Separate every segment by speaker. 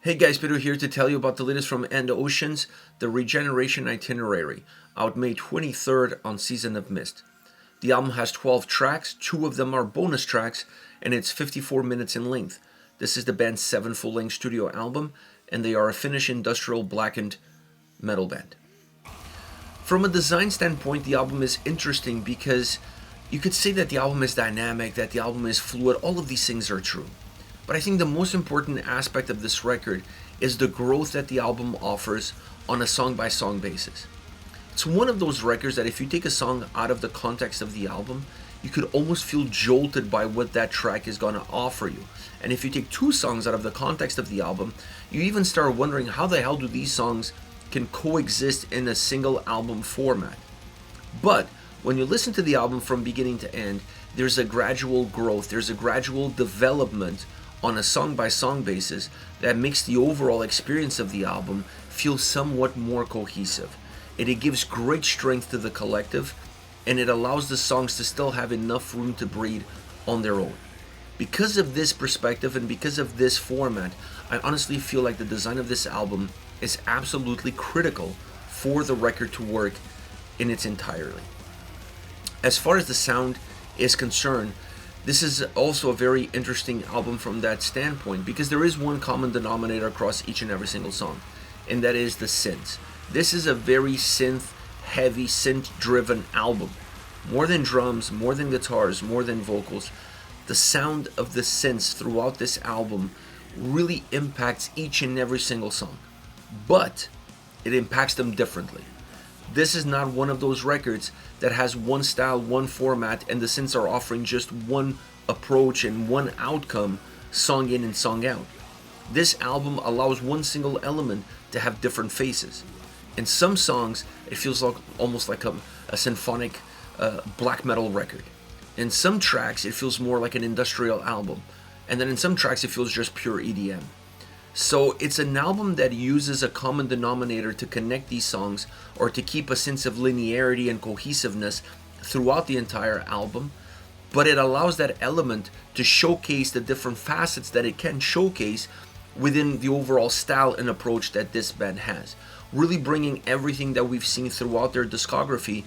Speaker 1: Hey guys, Pedro here to tell you about the latest from And Oceans, the Regeneration Itinerary, out May 23rd on Season of Mist. The album has 12 tracks, 2 of them are bonus tracks, and it's 54 minutes in length. This is the band's 7th full-length studio album, and they are a Finnish industrial blackened metal band. From a design standpoint, the album is interesting because you could say that the album is dynamic, that the album is fluid, all of these things are true. But I think the most important aspect of this record is the growth that the album offers on a song-by-song basis. It's one of those records that if you take a song out of the context of the album, you could almost feel jolted by what that track is going to offer you. And if you take 2 songs out of the context of the album, you even start wondering how the hell do these songs can coexist in a single album format. But when you listen to the album from beginning to end, there's a gradual growth, there's a gradual development on a song-by-song basis that makes the overall experience of the album feel somewhat more cohesive. And it gives great strength to the collective, and it allows the songs to still have enough room to breathe on their own. Because of this perspective and because of this format, I honestly feel like the design of this album is absolutely critical for the record to work in its entirety. As far as the sound is concerned, this is also a very interesting album from that standpoint because there is one common denominator across each and every single song, and that is the synths. This is a very synth-heavy, synth-driven album. More than drums, more than guitars, more than vocals, the sound of the synths throughout this album really impacts each and every single song, but it impacts them differently. This is not one of those records that has one style, one format, and the synths are offering just one approach and one outcome, song in and song out. This album allows one single element to have different faces. In some songs, it feels like almost like a symphonic black metal record. In some tracks, it feels more like an industrial album. And then in some tracks, it feels just pure EDM. So it's an album that uses a common denominator to connect these songs or to keep a sense of linearity and cohesiveness throughout the entire album, but it allows that element to showcase the different facets that it can showcase within the overall style and approach that this band has, really bringing everything that we've seen throughout their discography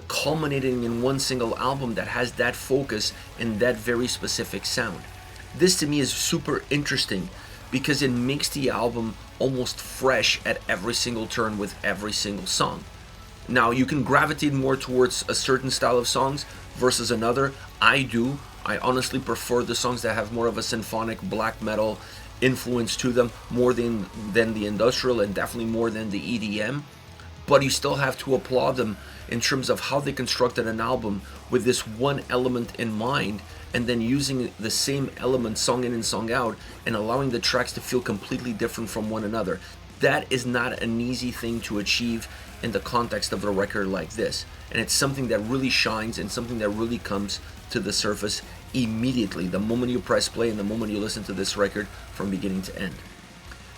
Speaker 1: culminating in one single album that has that focus and that very specific sound. This to me is super interesting because it makes the album almost fresh at every single turn with every single song. Now, you can gravitate more towards a certain style of songs versus another. I do. I honestly prefer the songs that have more of a symphonic black metal influence to them more than the industrial and definitely more than the EDM. But you still have to applaud them in terms of how they constructed an album with this one element in mind and then using the same element song in and song out and allowing the tracks to feel completely different from one another. That is not an easy thing to achieve in the context of a record like this. And it's something that really shines and something that really comes to the surface immediately, the moment you press play and the moment you listen to this record from beginning to end.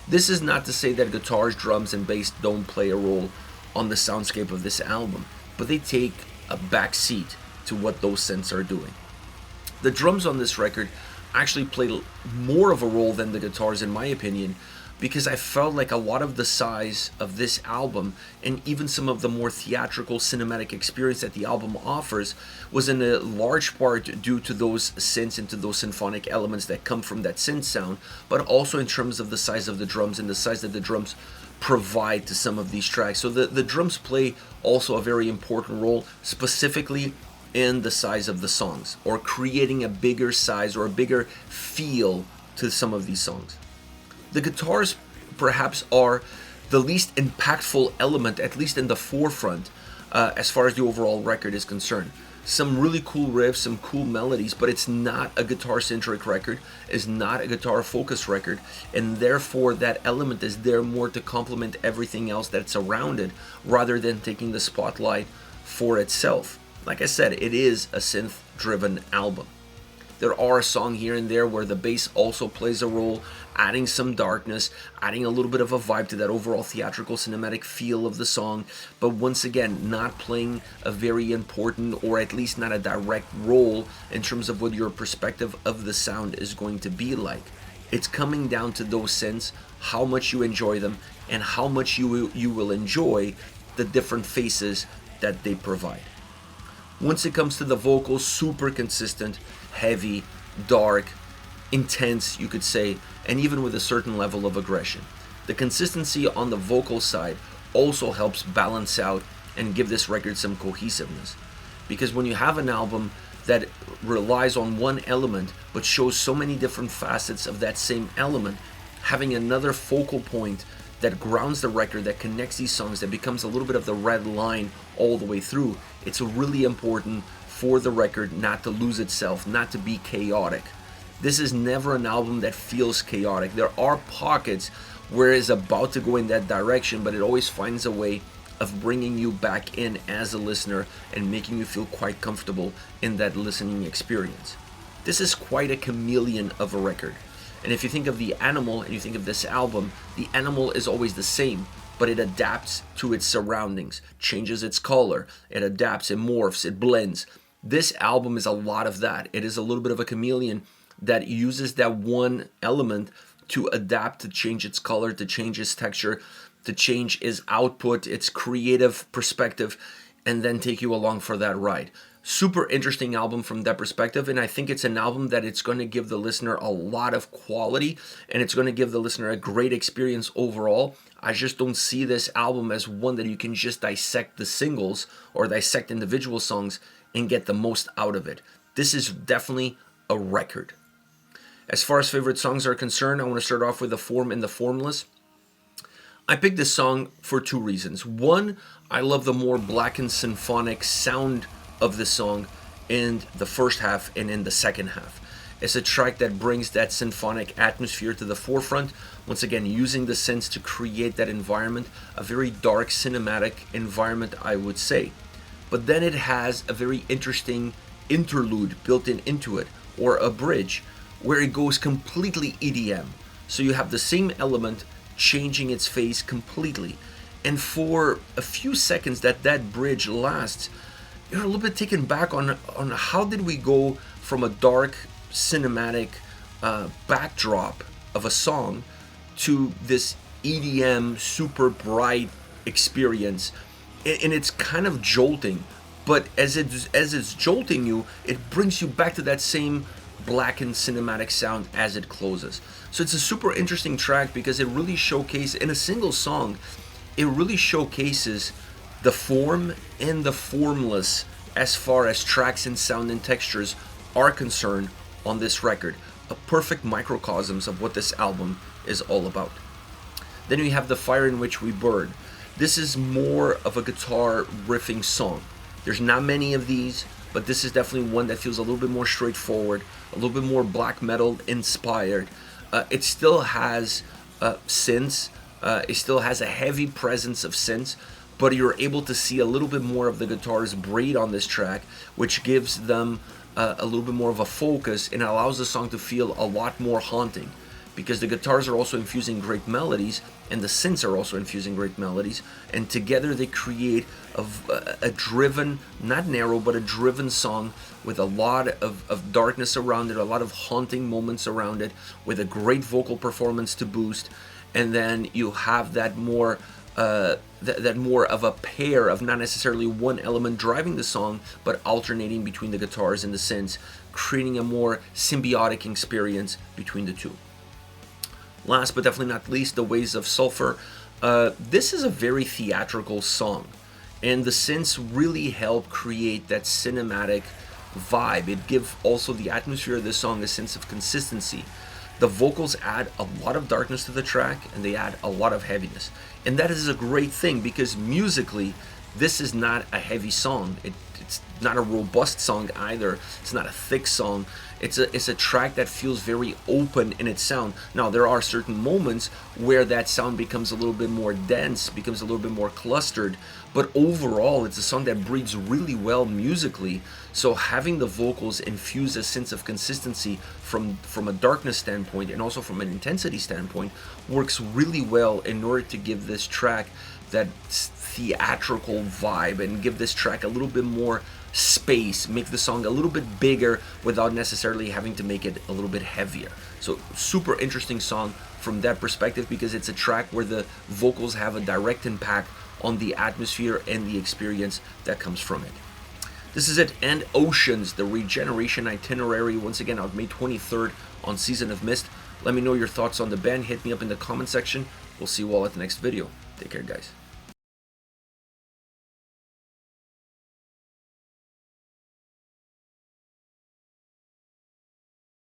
Speaker 1: This is not to say that guitars, drums, and bass don't play a role on the soundscape of this album, but they take a back seat to what those synths are doing. The drums on this record actually played more of a role than the guitars in my opinion, because I felt like a lot of the size of this album and even some of the more theatrical cinematic experience that the album offers was in a large part due to those synths and to those symphonic elements that come from that synth sound, but also in terms of the size of the drums and the size that the drums provide to some of these tracks. So the drums play also a very important role, specifically in the size of the songs, or creating a bigger size or a bigger feel to some of these songs. The guitars perhaps are the least impactful element, at least in the forefront, as far as the overall record is concerned. Some really cool riffs, some cool melodies, but it's not a guitar-centric record, it's not a guitar-focused record, and therefore that element is there more to complement everything else that's around it, rather than taking the spotlight for itself. Like I said, it is a synth-driven album. There are a song here and there where the bass also plays a role, adding some darkness, adding a little bit of a vibe to that overall theatrical cinematic feel of the song, but once again, not playing a very important, or at least not a direct role in terms of what your perspective of the sound is going to be like. It's coming down to those synths, how much you enjoy them, and how much you will enjoy the different faces that they provide. Once it comes to the vocals, super consistent, heavy, dark, intense, you could say, and even with a certain level of aggression. The consistency on the vocal side also helps balance out and give this record some cohesiveness. Because when you have an album that relies on one element but shows so many different facets of that same element, having another focal point that grounds the record, that connects these songs, that becomes a little bit of the red line all the way through, it's really important for the record not to lose itself, not to be chaotic. This is never an album that feels chaotic. There are pockets where it's about to go in that direction, but it always finds a way of bringing you back in as a listener and making you feel quite comfortable in that listening experience. This is quite a chameleon of a record. And if you think of the animal and you think of this album, the animal is always the same, but it adapts to its surroundings, changes its color, it adapts, it morphs, it blends. This album is a lot of that. It is a little bit of a chameleon that uses that one element to adapt, to change its color, to change its texture, to change its output, its creative perspective, and then take you along for that ride. Super interesting album from that perspective, and I think it's an album that it's going to give the listener a lot of quality, and it's going to give the listener a great experience overall. I just don't see this album as one that you can just dissect the singles or dissect individual songs and get the most out of it. This is definitely a record. As far as favorite songs are concerned, I want to start off with The Form and the Formless. I picked this song for two reasons. One, I love the more black and symphonic sound of the song in the first half and in the second half. It's a track that brings that symphonic atmosphere to the forefront, once again using the synths to create that environment, a very dark cinematic environment, I would say. But then it has a very interesting interlude built into it, or a bridge, where it goes completely EDM. So you have the same element changing its phase completely. And for a few seconds that bridge lasts, you're a little bit taken back on how did we go from a dark cinematic backdrop of a song to this EDM super bright experience. And it's kind of jolting, but as it's jolting you, it brings you back to that same black and cinematic sound as it closes. So it's a super interesting track because it really showcases, in a single song, it really showcases the form and the formless as far as tracks and sound and textures are concerned on this record. A perfect microcosms of what this album is all about. Then we have The Fire in Which We Burn. This is more of a guitar riffing song. There's not many of these, but this is definitely one that feels a little bit more straightforward, a little bit more black metal inspired. It still has synths, it still has a heavy presence of synths, but you're able to see a little bit more of the guitars breathe on this track, which gives them a little bit more of a focus and allows the song to feel a lot more haunting, because the guitars are also infusing great melodies and the synths are also infusing great melodies, and together they create a driven, not narrow, but a driven song with a lot of darkness around it, a lot of haunting moments around it, with a great vocal performance to boost. And then you have that more that more of a pair of not necessarily one element driving the song, but alternating between the guitars and the synths, creating a more symbiotic experience between the two. Last but definitely not least, the Ways of Sulphur. This is a very theatrical song, and the synths really help create that cinematic vibe. It gives also the atmosphere of the song a sense of consistency. The vocals add a lot of darkness to the track, and they add a lot of heaviness. And that is a great thing, because musically, this is not a heavy song. It's not a robust song either. It's not a thick song. It's a track that feels very open in its sound. Now, there are certain moments where that sound becomes a little bit more dense, becomes a little bit more clustered, but overall, it's a song that breathes really well musically. So having the vocals infuse a sense of consistency from a darkness standpoint and also from an intensity standpoint works really well in order to give this track that theatrical vibe and give this track a little bit more space, make the song a little bit bigger without necessarily having to make it a little bit heavier. So super interesting song from that perspective, because it's a track where the vocals have a direct impact on the atmosphere and the experience that comes from it. This is it, and Oceans, the Regeneration Itinerary, once again out May 23rd on Season of Mist. Let me know your thoughts on the band. Hit me up in the comment section. We'll see you all at the next video. Take care, guys.